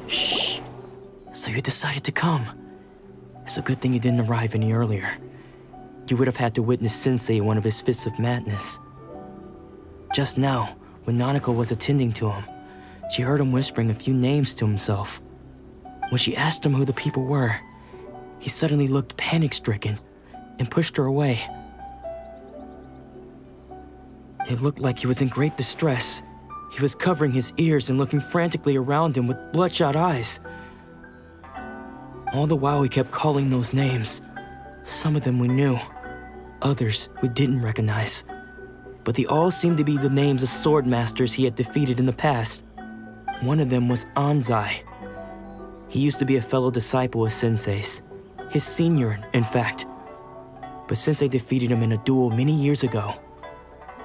Shh. So you decided to come. It's a good thing you didn't arrive any earlier. You would have had to witness Sensei in one of his fits of madness. Just now, when Nanako was attending to him, she heard him whispering a few names to himself. When she asked him who the people were, he suddenly looked panic-stricken and pushed her away. It looked like he was in great distress. He was covering his ears and looking frantically around him with bloodshot eyes. All the while he kept calling those names. Some of them we knew, others we didn't recognize. But they all seemed to be the names of sword masters he had defeated in the past. One of them was Anzai. He used to be a fellow disciple of Sensei's, his senior, in fact. But Sensei defeated him in a duel many years ago,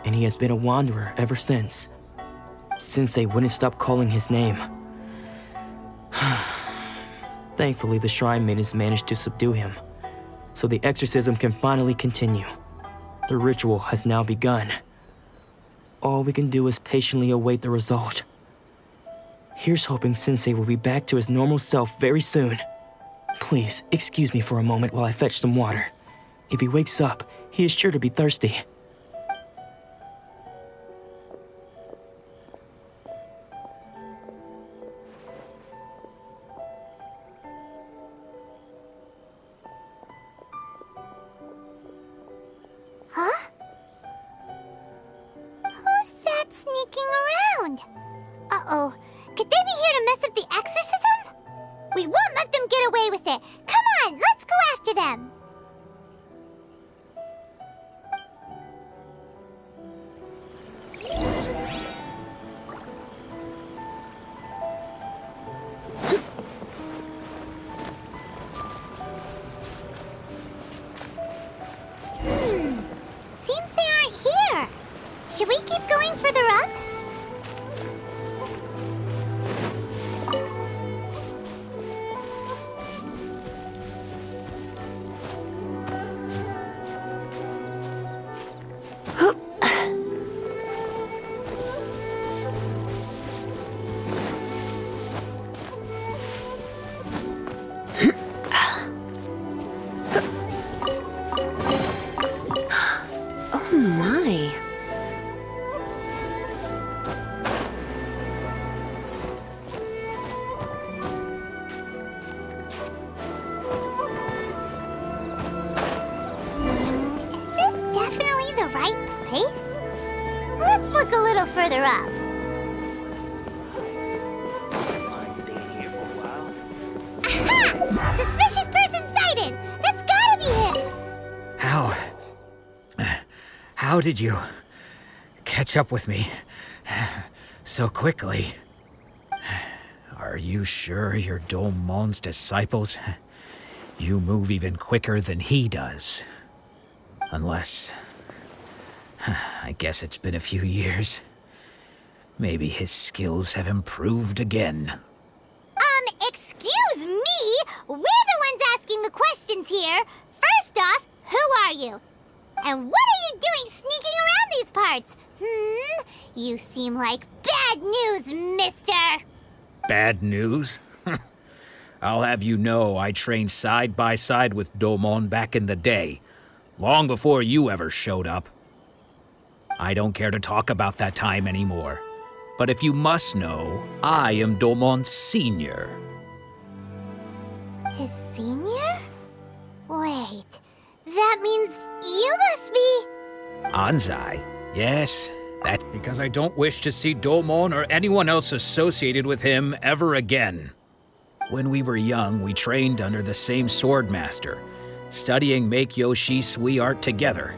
and he has been a wanderer ever since. Sensei wouldn't stop calling his name. Thankfully, the shrine maidens managed to subdue him, so the exorcism can finally continue. The ritual has now begun. All we can do is patiently await the result. Here's hoping Sensei will be back to his normal self very soon. Please, excuse me for a moment while I fetch some water. If he wakes up, he is sure to be thirsty. Huh? Who's that sneaking around? Uh-oh. Could they be here to mess up the exorcism? We won't let them get away with it. Come on, let's go after them. Seems they aren't here. Should we keep going further up? Oh my. Is this definitely the right place? Let's look a little further up. What's a surprise? Mind staying here for a while? Aha! Suspicious person sighted! That's gotta be him! How did you catch up with me so quickly? Are you sure you're Domon's disciples? You move even quicker than he does. Unless... I guess it's been a few years. Maybe his skills have improved again. Excuse me? We're the ones asking the questions here. First off, who are you? And what are you doing sneaking around these parts? You seem like bad news, mister. Bad news? I'll have you know I trained side by side with Domon back in the day, long before you ever showed up. I don't care to talk about that time anymore. But if you must know, I am Domon's senior. His senior? Wait, that means you must be... Anzai? Yes, that's because I don't wish to see Domon or anyone else associated with him ever again. When we were young, we trained under the same sword master, studying Make-Yoshi Sui art together.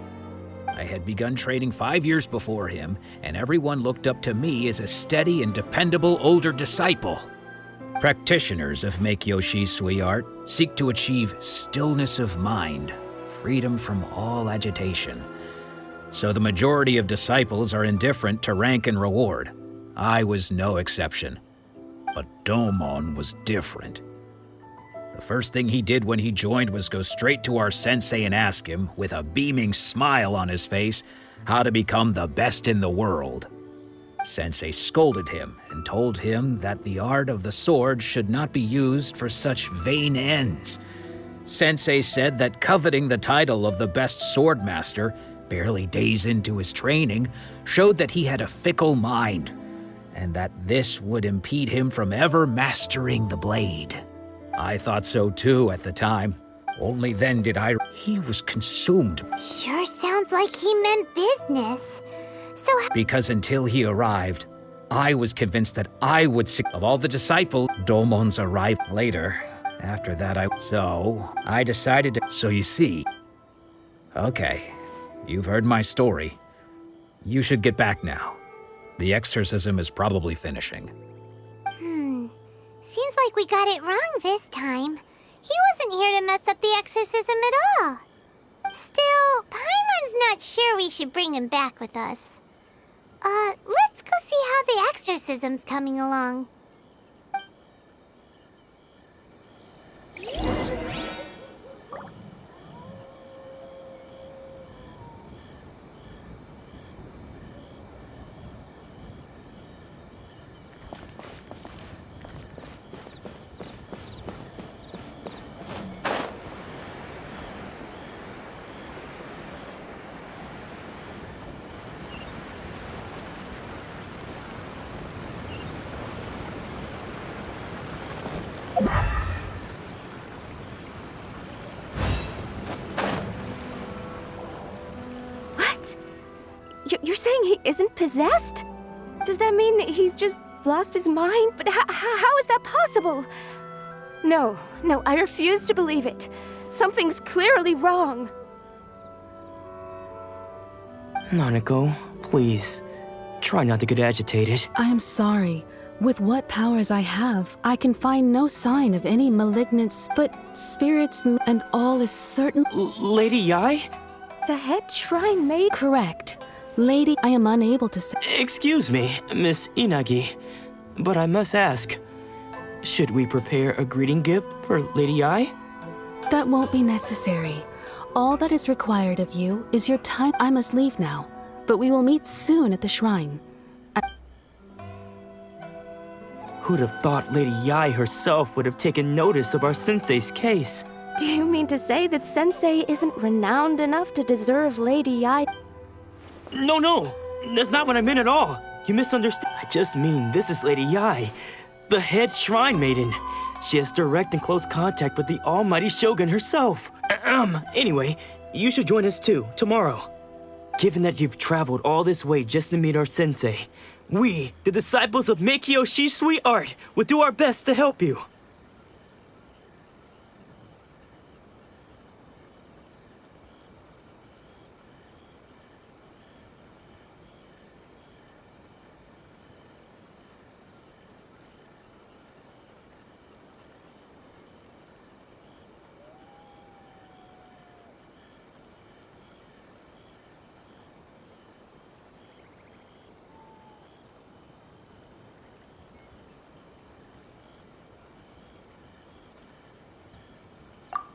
I had begun training 5 years before him, and everyone looked up to me as a steady and dependable older disciple. Practitioners of Make-Yoshi-Sui art seek to achieve stillness of mind, freedom from all agitation. So the majority of disciples are indifferent to rank and reward. I was no exception. But Domon was different. The first thing he did when he joined was go straight to our sensei and ask him, with a beaming smile on his face, how to become the best in the world. Sensei scolded him and told him that the art of the sword should not be used for such vain ends. Sensei said that coveting the title of the best sword master, barely days into his training, showed that he had a fickle mind, and that this would impede him from ever mastering the blade. I thought so too at the time. Only then did I... He was consumed. Sure sounds like he meant business. So Because until he arrived, I was convinced that I would of all the disciples. Domon's arrived later. After that, I decided to... So you see... Okay, you've heard my story. You should get back now. The exorcism is probably finishing. Seems like we got it wrong this time. He wasn't here to mess up the exorcism at all. Still, Paimon's not sure we should bring him back with us. Let's go see how the exorcism's coming along. What? You're saying he isn't possessed? Does that mean he's just lost his mind? But how is that possible? No, I refuse to believe it. Something's clearly wrong. Nanako, please. Try not to get agitated. I am sorry. With what powers I have, I can find no sign of any malignant but spirits and all is certain. Lady Yai? The head shrine maid? Correct. Lady, I am unable to say. Excuse me, Miss Inagi, but I must ask, should we prepare a greeting gift for Lady Yai? That won't be necessary. All that is required of you is your time. I must leave now, but we will meet soon at the shrine. Who'd have thought Lady Yai herself would have taken notice of our sensei's case? Do you mean to say that Sensei isn't renowned enough to deserve Lady Yai? No, that's not what I meant at all. You misunderstood. I just mean this is Lady Yai, the head shrine maiden. She has direct and close contact with the almighty Shogun herself. Anyway, you should join us too, tomorrow. Given that you've traveled all this way just to meet our sensei, we, the disciples of Make-Yoshi-Sui art, will do our best to help you.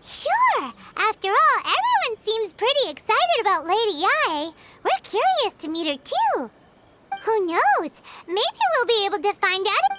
Sure! After all, everyone seems pretty excited about Lady Yai. We're curious to meet her too. Who knows? Maybe we'll be able to find out.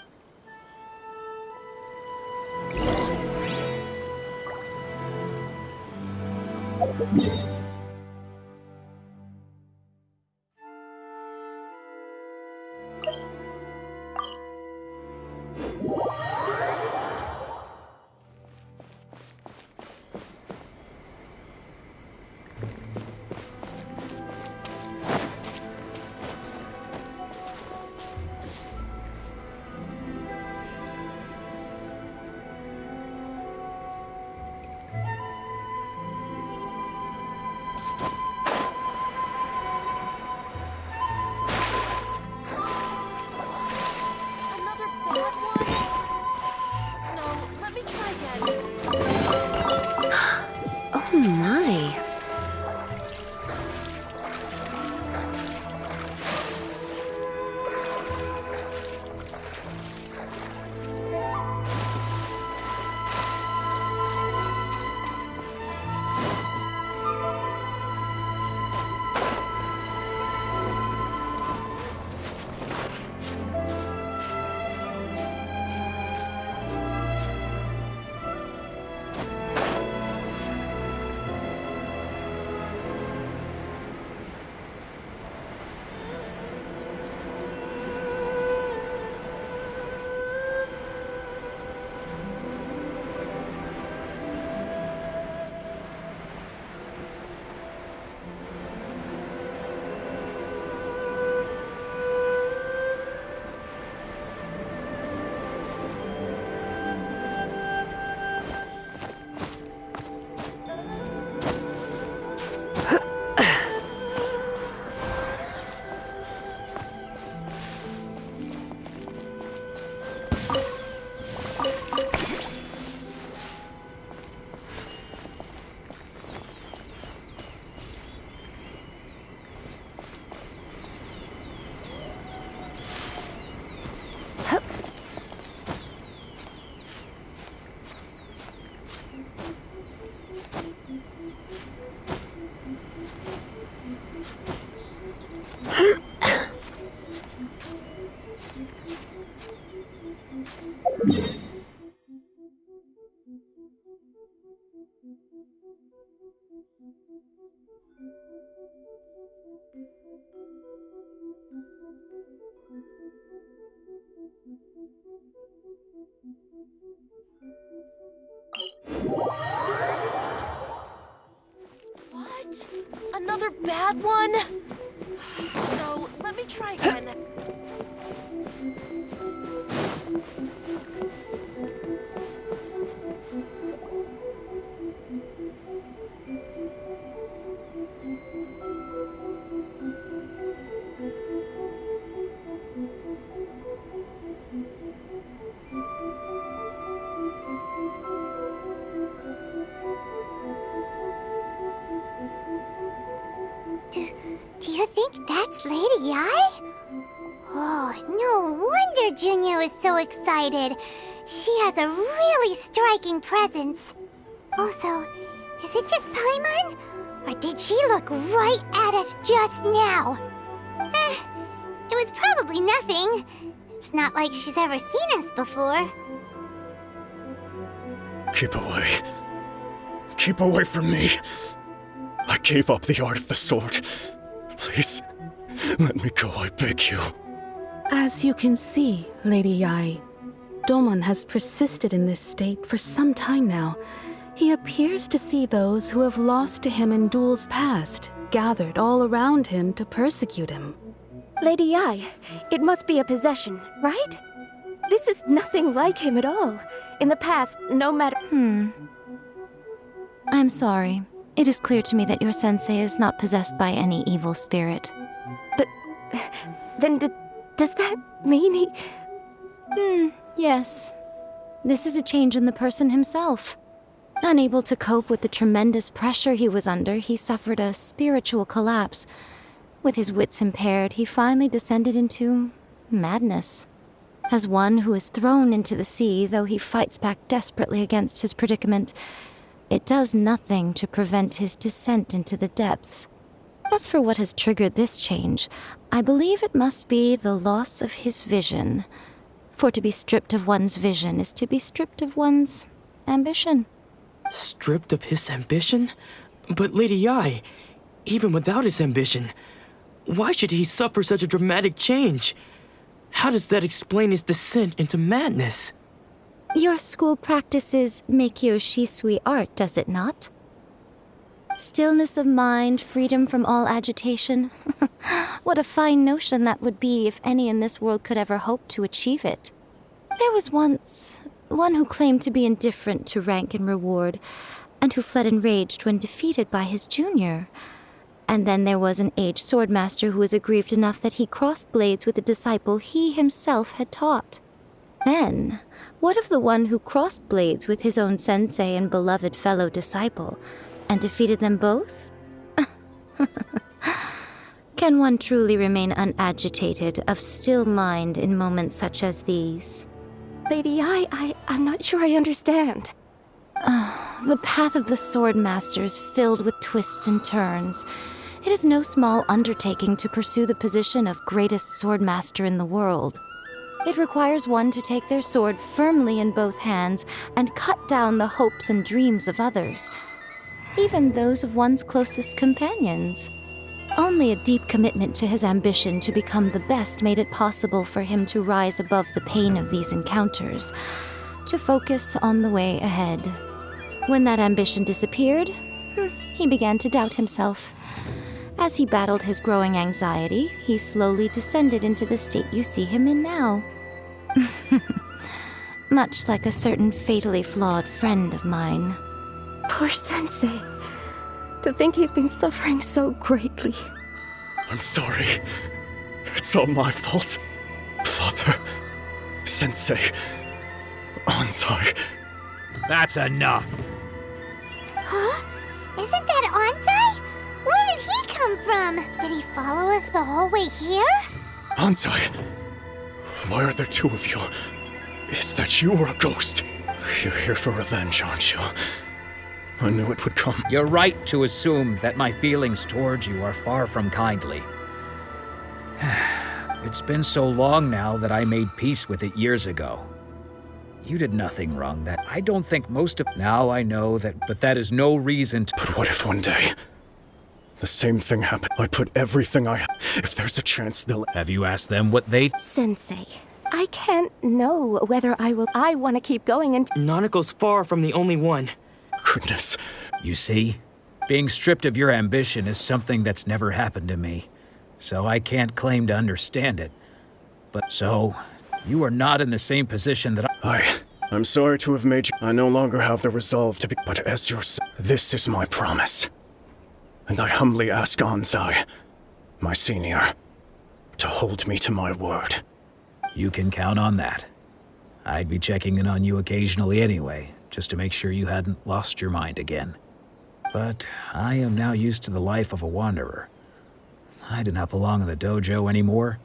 that one? No, let me try again. Do you think that's Lady Yi? Oh, no wonder Junya was so excited. She has a really striking presence. Also, is it just Paimon? Or did she look right at us just now? It was probably nothing. It's not like she's ever seen us before. Keep away. Keep away from me. I gave up the art of the sword. Please, let me go, I beg you. As you can see, Lady Yi, Domon has persisted in this state for some time now. He appears to see those who have lost to him in duels past, gathered all around him to persecute him. Lady Yi, it must be a possession, right? This is nothing like him at all. In the past, no matter... I'm sorry. It is clear to me that your sensei is not possessed by any evil spirit. But... then does that mean he... Yes. This is a change in the person himself. Unable to cope with the tremendous pressure he was under, he suffered a spiritual collapse. With his wits impaired, he finally descended into madness. As one who is thrown into the sea, though he fights back desperately against his predicament, it does nothing to prevent his descent into the depths. As for what has triggered this change, I believe it must be the loss of his vision. For to be stripped of one's vision is to be stripped of one's ambition. Stripped of his ambition? But Lady Yi, even without his ambition, why should he suffer such a dramatic change? How does that explain his descent into madness? Your school practices Meikyo Shisui art, does it not? Stillness of mind, freedom from all agitation. What a fine notion that would be if any in this world could ever hope to achieve it. There was once one who claimed to be indifferent to rank and reward, and who fled enraged when defeated by his junior. And then there was an aged swordmaster who was aggrieved enough that he crossed blades with a disciple he himself had taught. Then, what of the one who crossed blades with his own sensei and beloved fellow disciple, and defeated them both? Can one truly remain unagitated, of still mind in moments such as these? Lady Yi, I'm not sure I understand. The path of the sword master is filled with twists and turns. It is no small undertaking to pursue the position of greatest sword master in the world. It requires one to take their sword firmly in both hands and cut down the hopes and dreams of others, even those of one's closest companions. Only a deep commitment to his ambition to become the best made it possible for him to rise above the pain of these encounters, to focus on the way ahead. When that ambition disappeared, he began to doubt himself. As he battled his growing anxiety, he slowly descended into the state you see him in now. Much like a certain fatally flawed friend of mine. Poor Sensei. To think he's been suffering so greatly. I'm sorry. It's all my fault. Father, Sensei, Ansai. That's enough. Huh? Isn't that Ansai? Where did he come from? Did he follow us the whole way here? Ansai, why are there two of you? Is that you or a ghost? You're here for revenge, aren't you? I knew it would come. You're right to assume that my feelings towards you are far from kindly. It's been so long now that I made peace with it years ago. You did nothing wrong that I don't think most of... Now I know that, but that is no reason to... But what if one day the same thing happened? I put everything I have. If there's a chance they'll... Have you asked them what they... Sensei, I can't know whether I want to keep going and... Nanako's far from the only one. Goodness. You see? Being stripped of your ambition is something that's never happened to me, so I can't claim to understand it. But so, you are not in the same position that I'm sorry to have made you. I no longer have the resolve to be. But as your son, this is my promise. And I humbly ask Anzai, my senior, to hold me to my word. You can count on that. I'd be checking in on you occasionally anyway, just to make sure you hadn't lost your mind again. But I am now used to the life of a wanderer. I do not belong in the dojo anymore,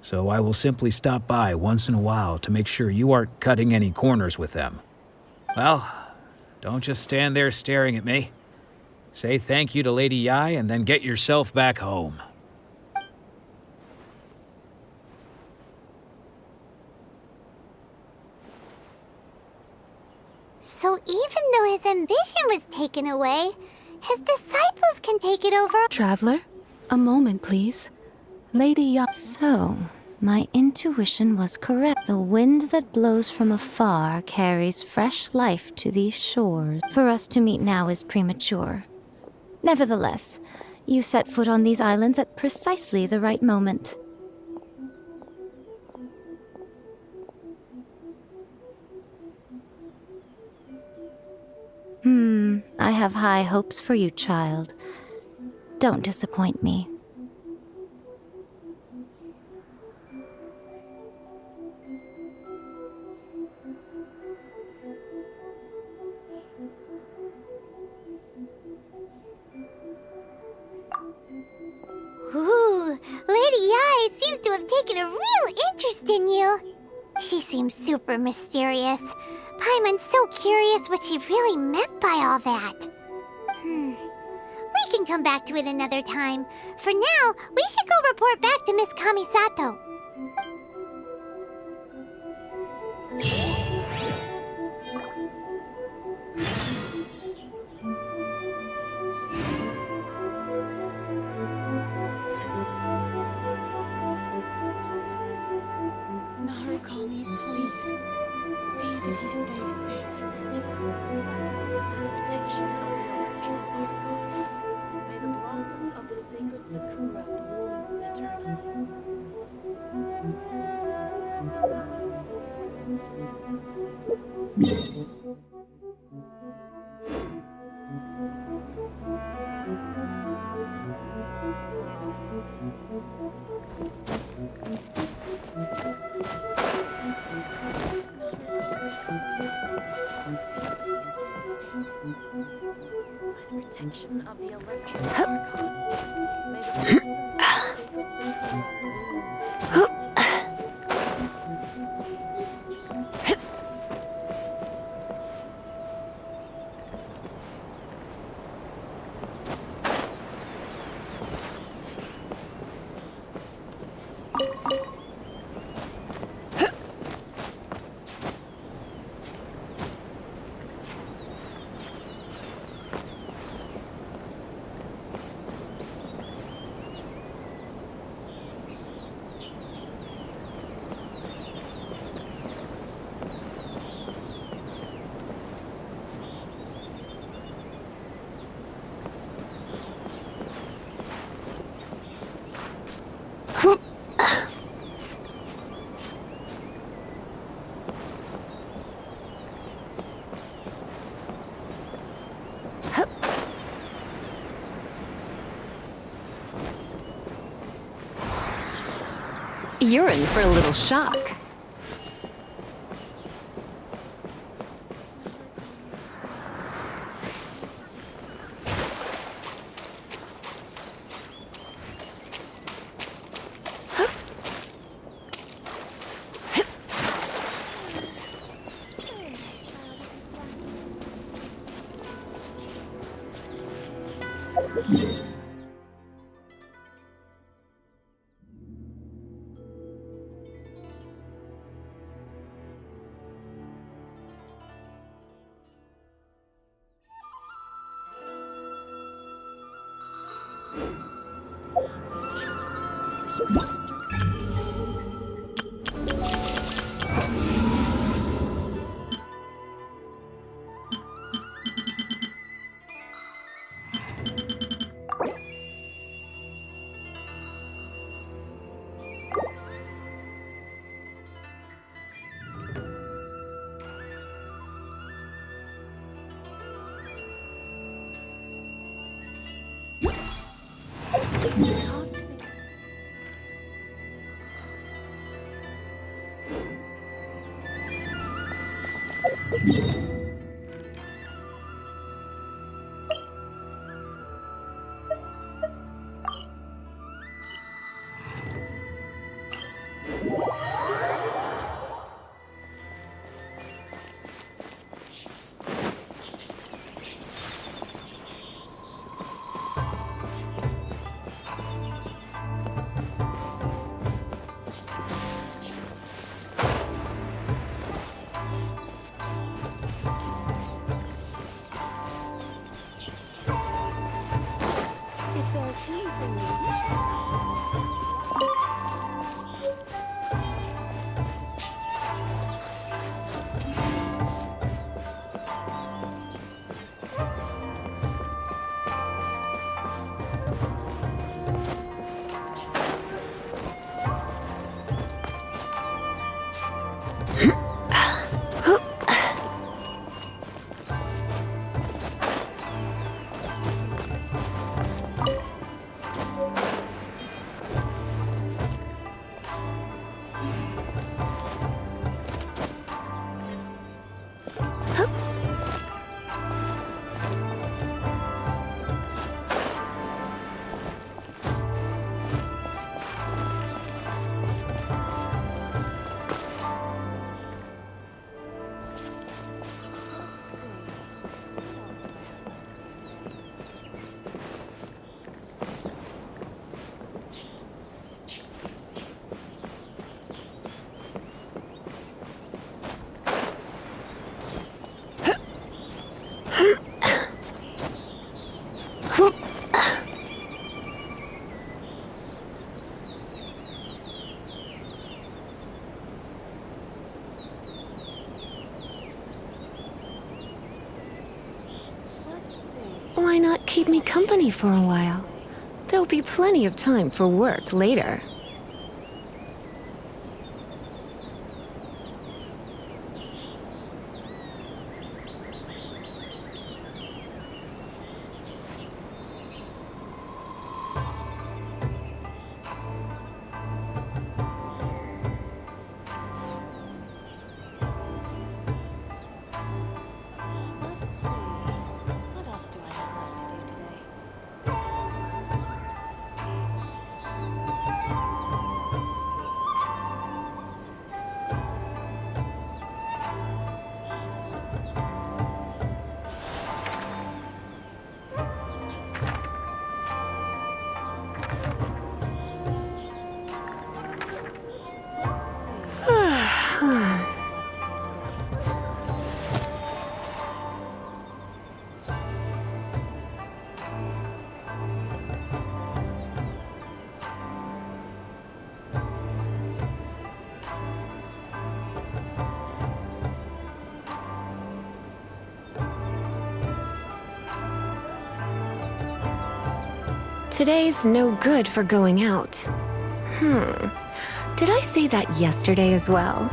so I will simply stop by once in a while to make sure you aren't cutting any corners with them. Well, don't just stand there staring at me. Say thank you to Lady Yai and then get yourself back home. So even though his ambition was taken away, his disciples can take it over. Traveler, a moment, please. Lady Yai. So, my intuition was correct. The wind that blows from afar carries fresh life to these shores. For us to meet now is premature. Nevertheless, you set foot on these islands at precisely the right moment. I have high hopes for you, child. Don't disappoint me. Ooh, Lady Yai seems to have taken a real interest in you. She seems super mysterious. Paimon's so curious what she really meant by all that. We can come back to it another time. For now, we should go report back to Miss Kamisato. Narukami, please. See that he stays safe. Protection of the electro archive. May the blossoms of the sacred sakura bloom eternally. Protection of the electro archon. May the blossoms of the sacred sakura bloom You're in for a little shock. If there's anything you wish for. Why not keep me company for a while? There'll be plenty of time for work later. Today's no good for going out. Did I say that yesterday as well?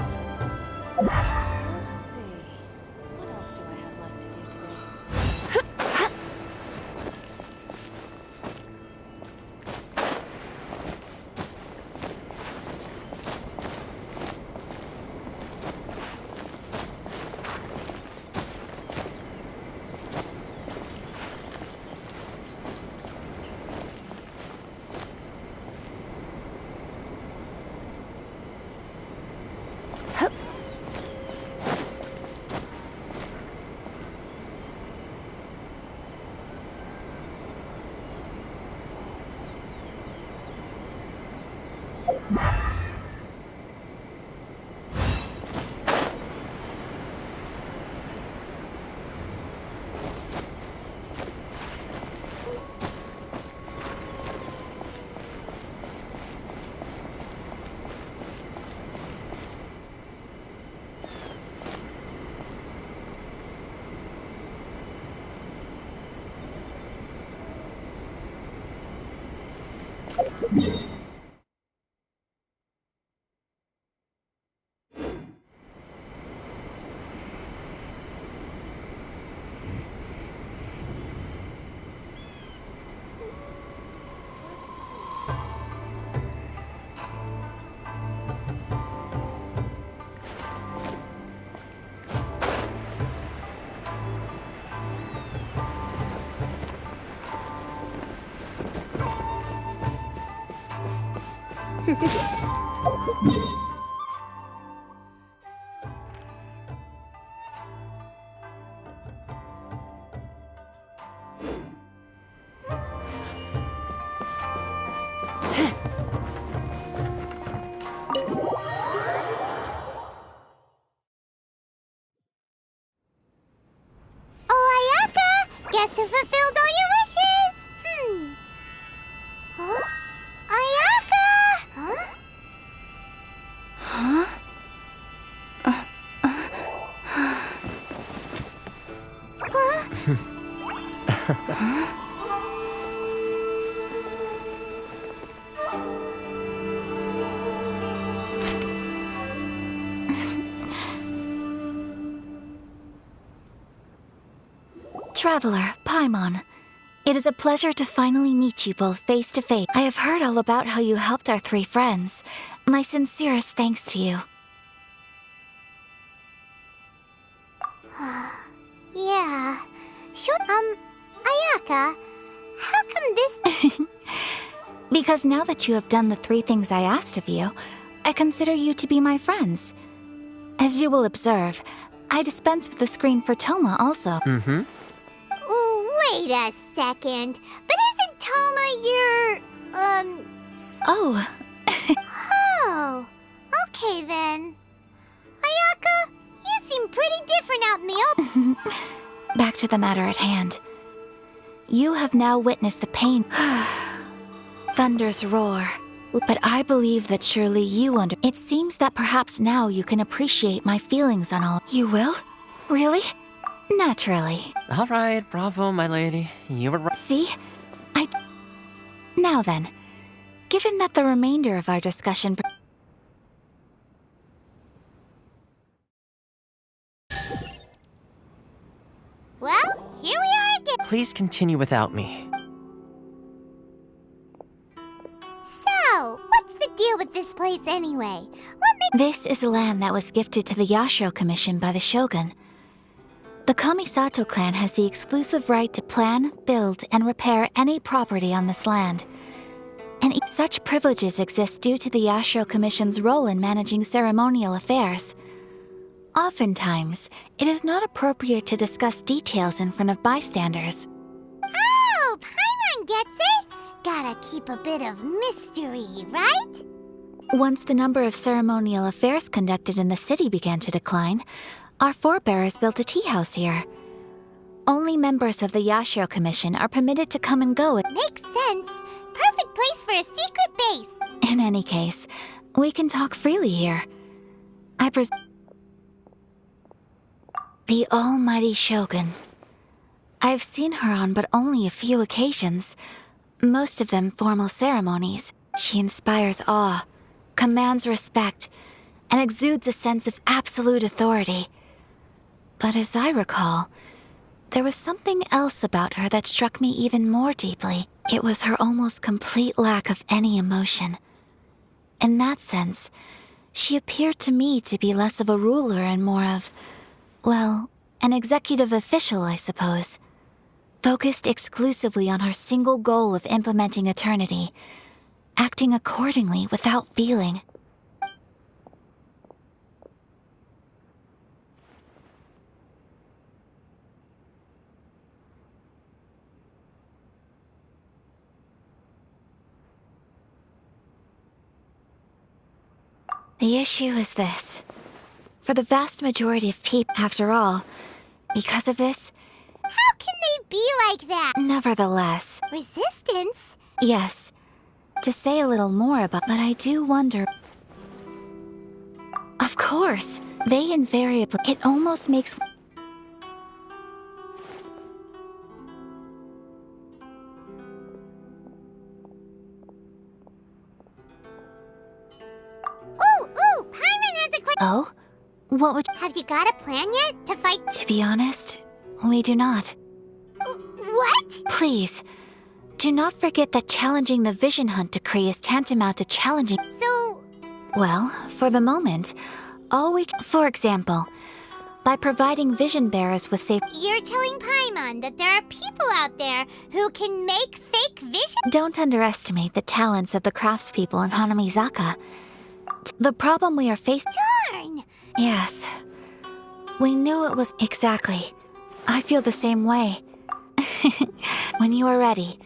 Oh, Ayaka! Guess who fulfilled all your wishes? Huh? Ayaka! Huh? Traveler, Paimon. It is a pleasure to finally meet you both face to face. I have heard all about how you helped our 3 friends. My sincerest thanks to you. Yeah. Sure. Ayaka, how come this... Because now that you have done the 3 things I asked of you, I consider you to be my friends. As you will observe, I dispense with the screen for Toma also. Mm-hmm. Wait a second. But isn't Toma your, Oh, Oh. Okay then. Ayaka, you seem pretty different out in the open. back to the matter at hand. You have now witnessed the pain. Thunder's roar. But I believe that surely you It seems that perhaps now you can appreciate my feelings on all. You will? Really? Naturally. All right, bravo, my lady. You were right. See? Now then, given that the remainder of our discussion... Well, here we are again. Please continue without me. So, what's the deal with this place anyway? This is land that was gifted to the Yashiro Commission by the Shogun. The Kamisato clan has the exclusive right to plan, build, and repair any property on this land. And such privileges exist due to the Yashiro Commission's role in managing ceremonial affairs. Oftentimes, it is not appropriate to discuss details in front of bystanders. Oh, Paimon gets it. Gotta keep a bit of mystery, right? Once the number of ceremonial affairs conducted in the city began to decline, our forebears built a tea house here. Only members of the Yashiro Commission are permitted to come and go. Makes sense. Perfect place for a secret base. In any case, we can talk freely here. The almighty Shogun. I've seen her on but only a few occasions, most of them formal ceremonies. She inspires awe, commands respect, and exudes a sense of absolute authority. But as I recall, there was something else about her that struck me even more deeply. It was her almost complete lack of any emotion. In that sense, she appeared to me to be less of a ruler and more of, well, an executive official, I suppose. Focused exclusively on her single goal of implementing eternity, acting accordingly without feeling. The issue is this. For the vast majority of people, after all, because of this... How can they be like that? Nevertheless... Resistance? Yes. To say a little more about... But I do wonder... Of course, they invariably... It almost makes... Ooh, Paimon has a question. Oh? What would... Have you got a plan yet to fight? To be honest, we do not. What? Please, do not forget that challenging the Vision Hunt decree is tantamount to challenging... So... Well, for the moment, all we... For example, by providing vision bearers with safe. You're telling Paimon that there are people out there who can make fake vision? Don't underestimate the talents of the craftspeople in Hanamizaka. The problem we are facing. Darn! Yes. We knew it was. Exactly. I feel the same way. When you are ready.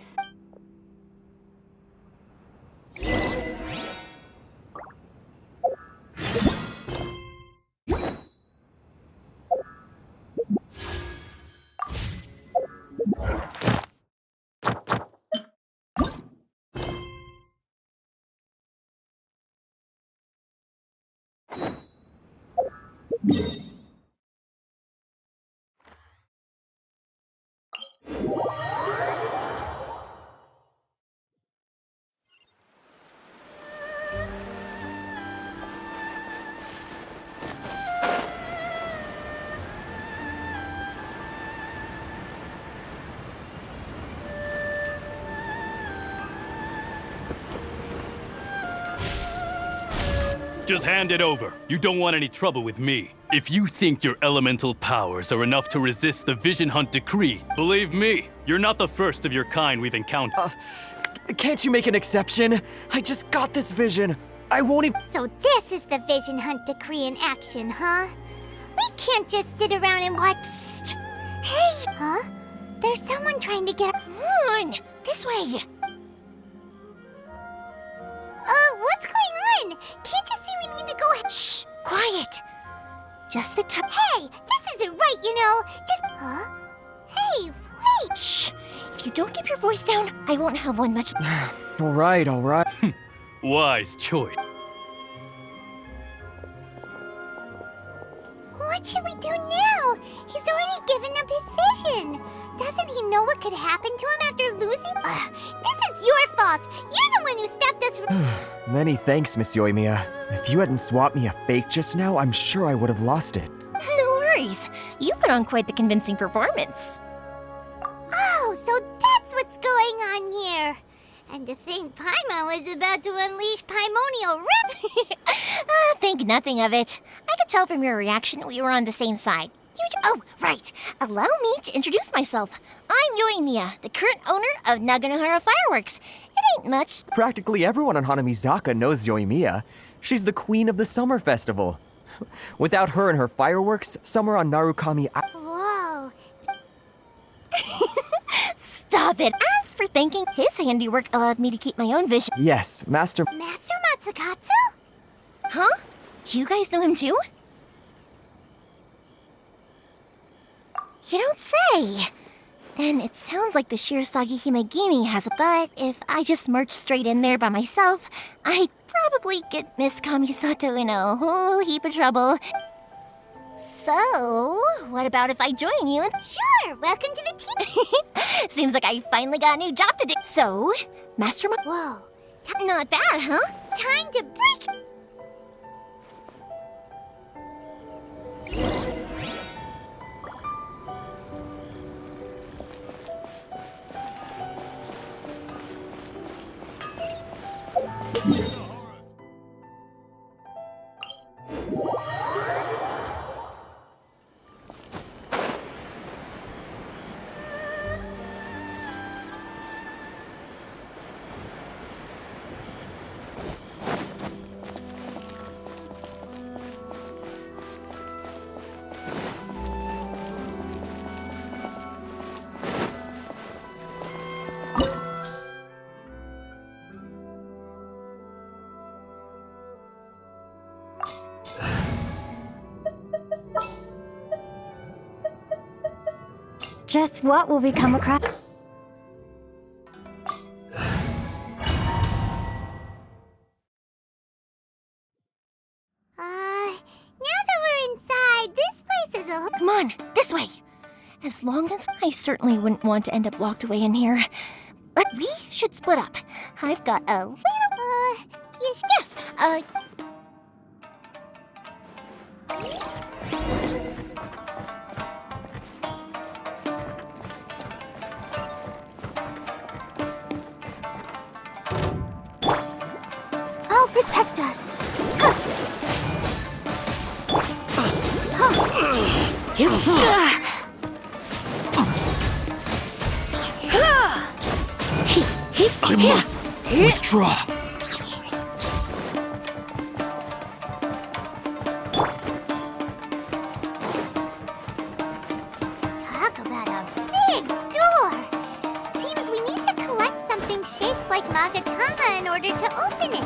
Just hand it over. You don't want any trouble with me. If you think your elemental powers are enough to resist the Vision Hunt decree, believe me, you're not the first of your kind we've encountered. Can't you make an exception? I just got this vision. I won't even. So this is the Vision Hunt decree in action, huh? We can't just sit around and watch. Psst. Hey! Huh? There's someone trying to get. Come on! This way! What's going on? Can't you see we need to go? Shh! Quiet! Just sit tight. Hey! This isn't right, you know! Just. Huh? Hey, wait! Shh! If you don't keep your voice down, I won't have one much. All right. Wise choice. What should we do now? He's already given up his vision. Doesn't he know what could happen to him after losing? This is your fault. You're the one who stopped us from. Many thanks, Miss Yoimiya. If you hadn't swapped me a fake just now, I'm sure I would have lost it. No worries. You put on quite the convincing performance. Oh, so that's what's going on here. And to think Paimon was about to unleash Paimonial Rip. Think nothing of it. I could tell from your reaction we were on the same side. Oh, right. Allow me to introduce myself. I'm Yoimiya, the current owner of Naganohara Fireworks. It ain't much. Practically everyone on Hanamizaka knows Yoimiya. She's the queen of the summer festival. Without her and her fireworks, summer on Narukami. Whoa. Stop it. As for thinking, his handiwork allowed me to keep my own vision. Yes, Master Matsukatsu? Huh? Do you guys know him too? You don't say. Then it sounds like the Shirasagi Himegimi has a but if I just march straight in there by myself, I'd probably get Miss Kamisato in a whole heap of trouble. So, what about if I join you? Sure, welcome to the team. Seems like I finally got a new job to do. So, Master Whoa. Not bad, huh? Time to break. Just what will we come across? Now that we're inside, this place is a... Come on, this way. As long as I certainly wouldn't want to end up locked away in here. But we should split up. I've got a little... Yes. I'll protect us. I must withdraw. Talk about a big door! Seems we need to collect something shaped like Magatama in order to open it.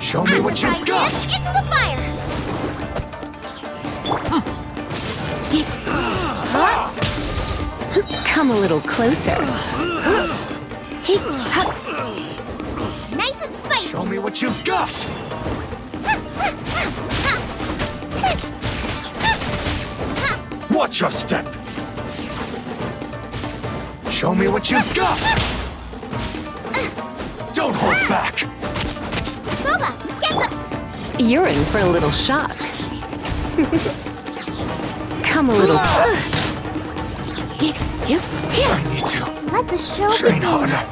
Show me what you've got! Into the fire! Come a little closer. Nice and spicy! Show me what you've got! Watch your step! Show me what you've got! Don't hold back! Boba, get the... You're in for a little shock. Come a little. I need to Let the show train begin. harder.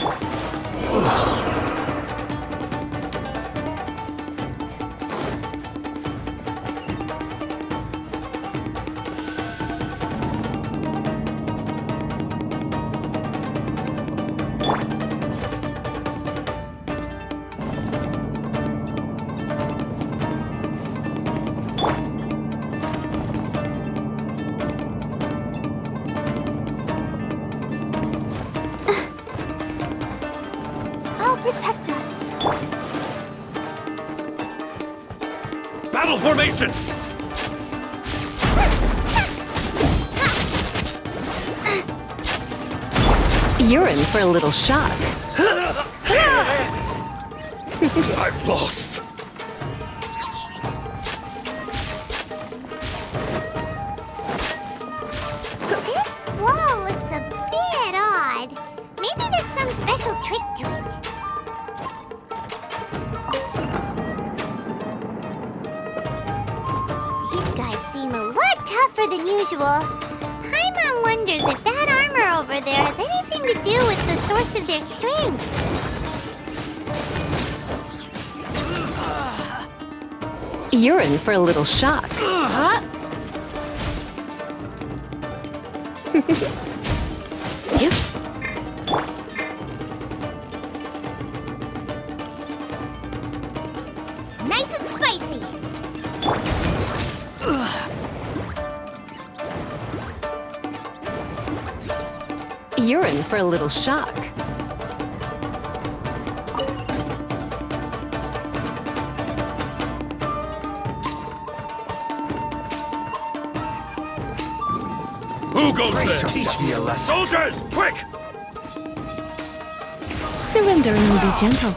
I'll protect us. Battle formation! You're in for a little shock. I've lost. This wall looks a bit odd. Maybe there's some special trick to it. These guys seem a lot tougher than usual. Paimon wonders if that armor over there has anything to do with the source of their strength. You're in for a little shock. Nice and spicy! You're in for a little shock. Who goes there? Teach me a lesson. Soldiers, quick! Surrender and be gentle.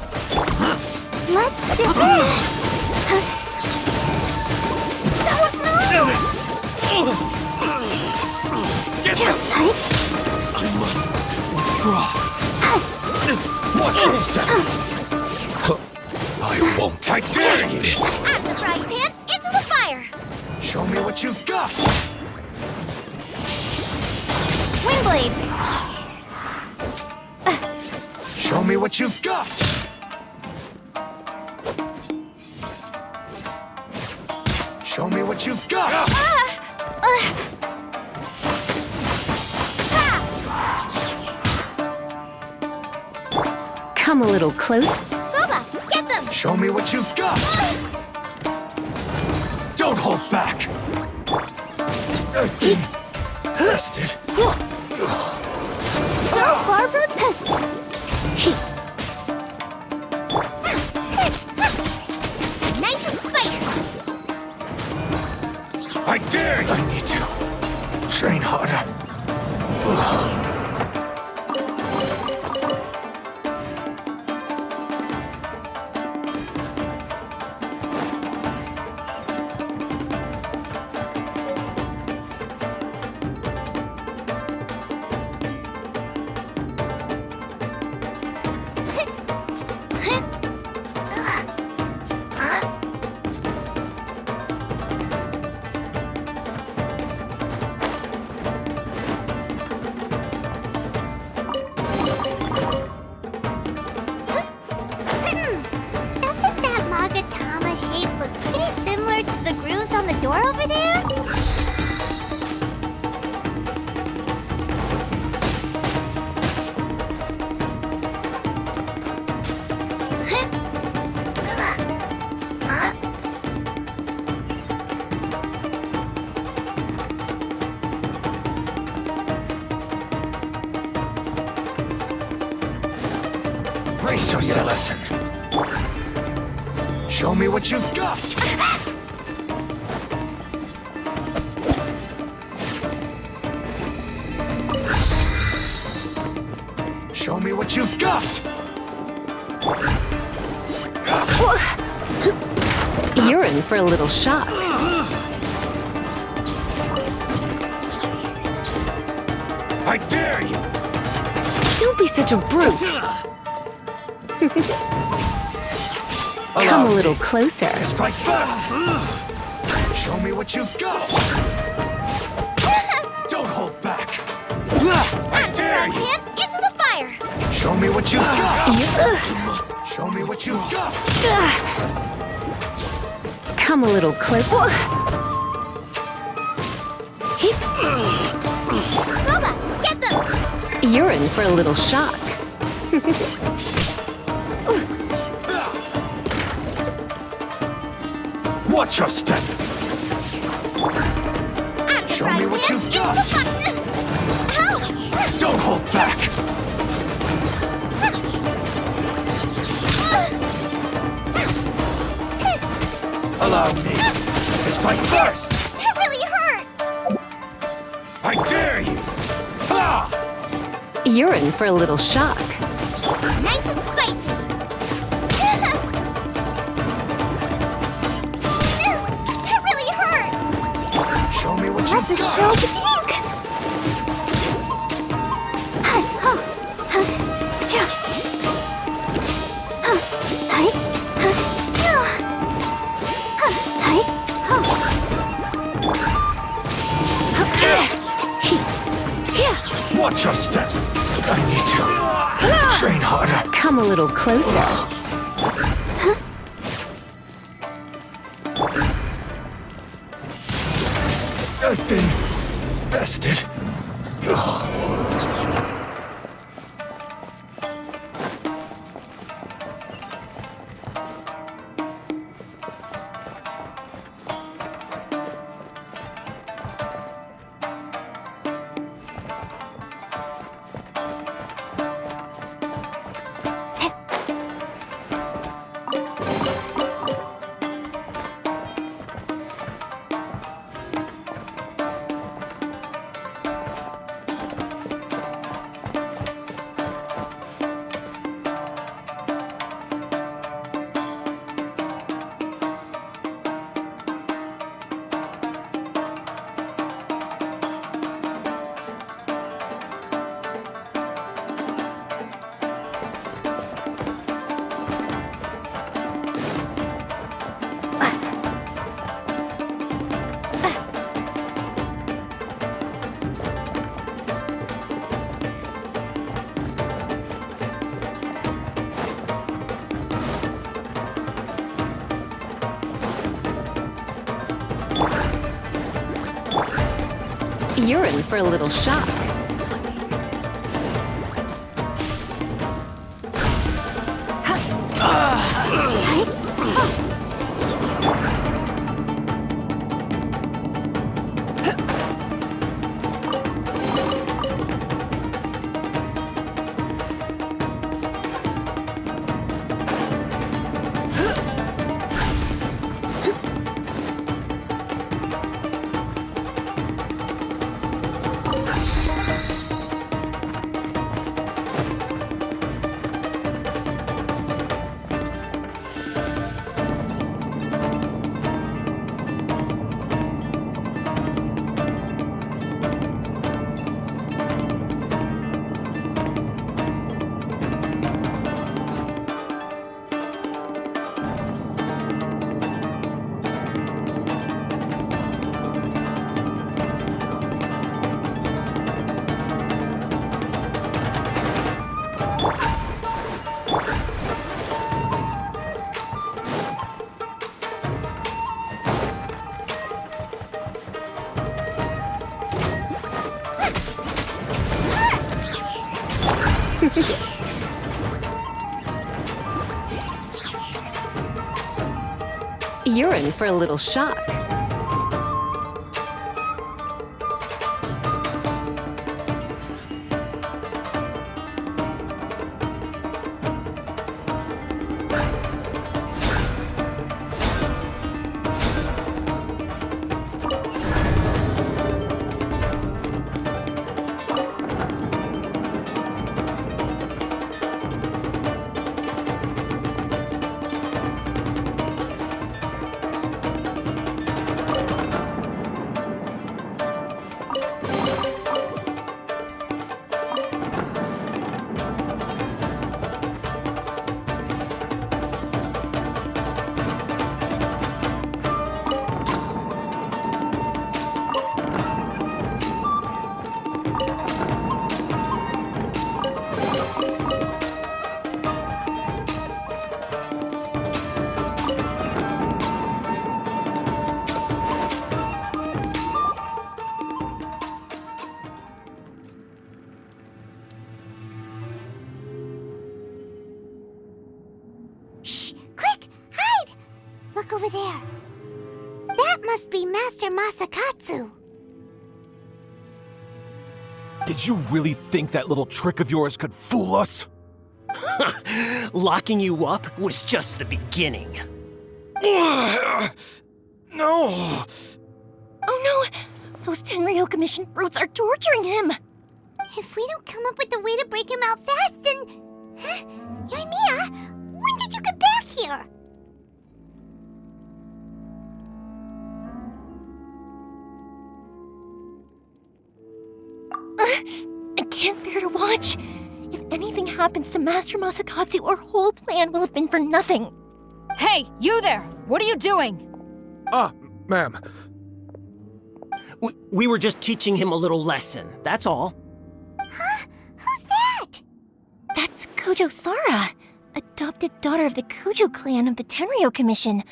Let's do... Get them! I must withdraw. Watch your step! I won't. I dare you! This. Out of the frying pan, into the fire! Show me what you've got! Windblade! Show me what you've got! Show me what you've got! Come a little close. Boba, get them! Show me what you've got! Don't hold back! Rested. Go, Barbara! Nice and spicy! I dare you! I need to train harder. Brace yourself. Show me what you've got. Show me what you've got. You're in for a little shock. I dare you. Don't be such a brute. Come a little closer. Strike first. Show me what you've got. Don't hold back. I dare you. Him into the fire. Show me what you've got. Show me what you've got. Come a little closer. Booba, get them. You're in for a little shock. Watch your step. Show me what you've got. Help! Don't hold back. Allow me to strike first. That really hurt. I dare you. Ha! You're in for a little shock. Nice and spicy. That really hurt. Show me what you've got. Show the ink. Watch your step. I need to train harder. Come a little closer. I've been bested. You're in for a little shock. You're in for a little shock. Look over there. That must be Master Masakatsu. Did you really think that little trick of yours could fool us? Locking you up was just the beginning. No! Oh no! Those Tenryo Commission brutes are torturing him! If we don't come up with a way to break him out fast, then... Huh? Yoimiya, when did you get back here? I can't bear to watch. If anything happens to Master Masakatsu, our whole plan will have been for nothing. Hey, you there! What are you doing? Ma'am. We were just teaching him a little lesson, that's all. Huh? Who's that? That's Kujo Sara, adopted daughter of the Kujo clan of the Tenryo Commission.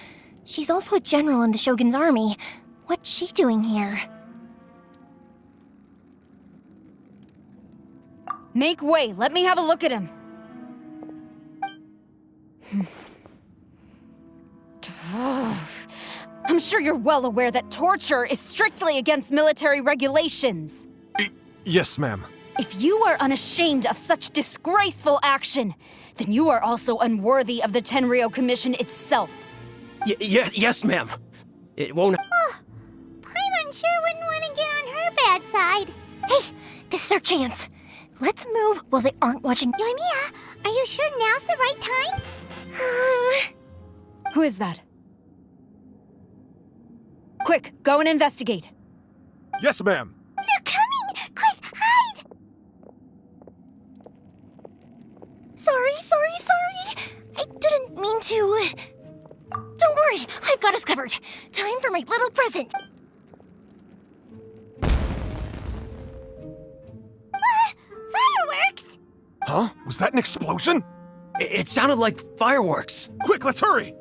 She's also a general in the Shogun's army. What's she doing here? Make way, let me have a look at him. I'm sure you're well aware that torture is strictly against military regulations. Yes, ma'am. If you are unashamed of such disgraceful action, then you are also unworthy of the Tenryo Commission itself. Yes, ma'am. It won't... Paimon sure wouldn't want to get on her bad side. Hey, this is our chance. Let's move while they aren't watching. Yoimiya, are you sure now's the right time? Who is that? Quick, go and investigate. Yes, ma'am. They're coming! Quick, hide! Sorry. I didn't mean to. Don't worry, I've got us covered. Time for my little present. Fireworks? Huh? Was that an explosion? It sounded like fireworks. Quick, let's hurry!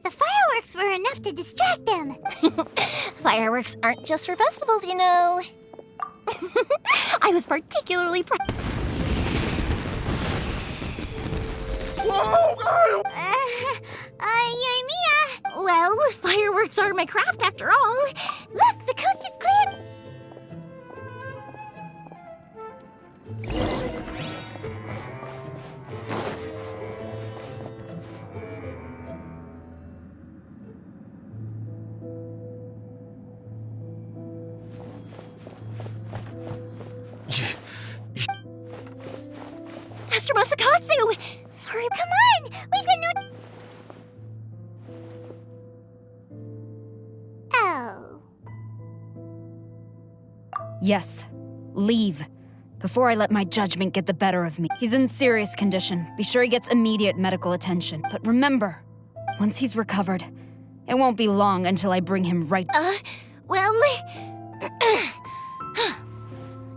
The fireworks were enough to distract them. Fireworks aren't just for festivals, you know. I was particularly proud. Whoa! Yoimiya! Well, fireworks are my craft after all. Look, the coast is clear! Master Masakatsu! Sorry, Come on! We've got no... Oh. Yes, leave. Before I let my judgment get the better of me. He's in serious condition. Be sure he gets immediate medical attention. But remember, once he's recovered, it won't be long until I bring him right. Well...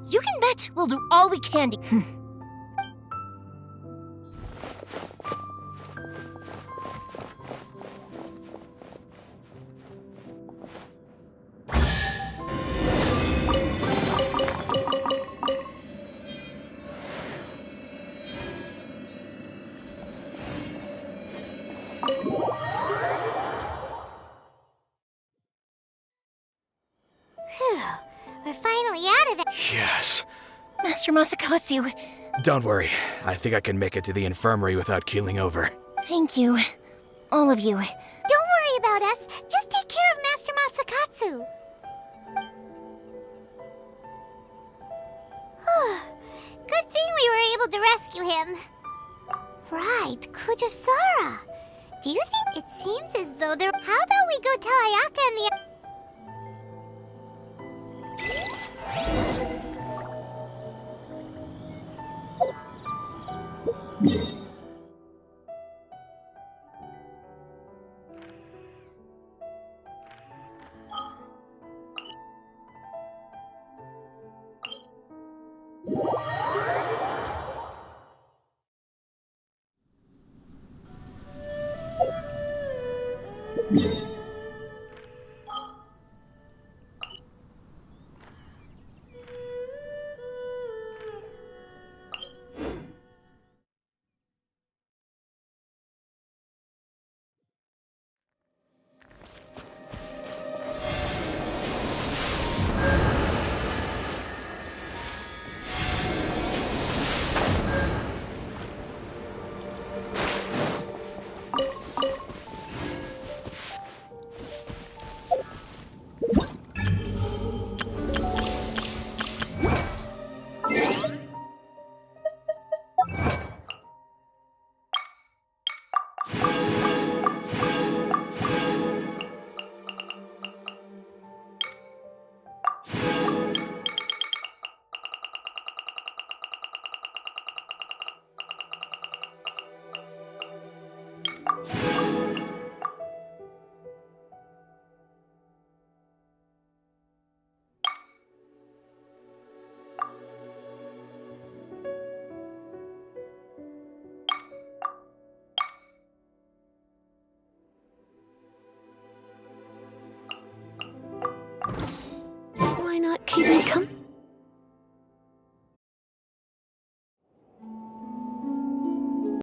You can bet we'll do all we can to... We're finally out of it. Yes. Master Masakatsu, Don't worry. I think I can make it to the infirmary without keeling over. thank you. All of you. Don't worry about us. Just take care of Master Masakatsu. Good thing we were able to rescue him. Right, Kujasara. Do you think it seems as though they're... How about we go tell Ayaka and the... Why not keep me company?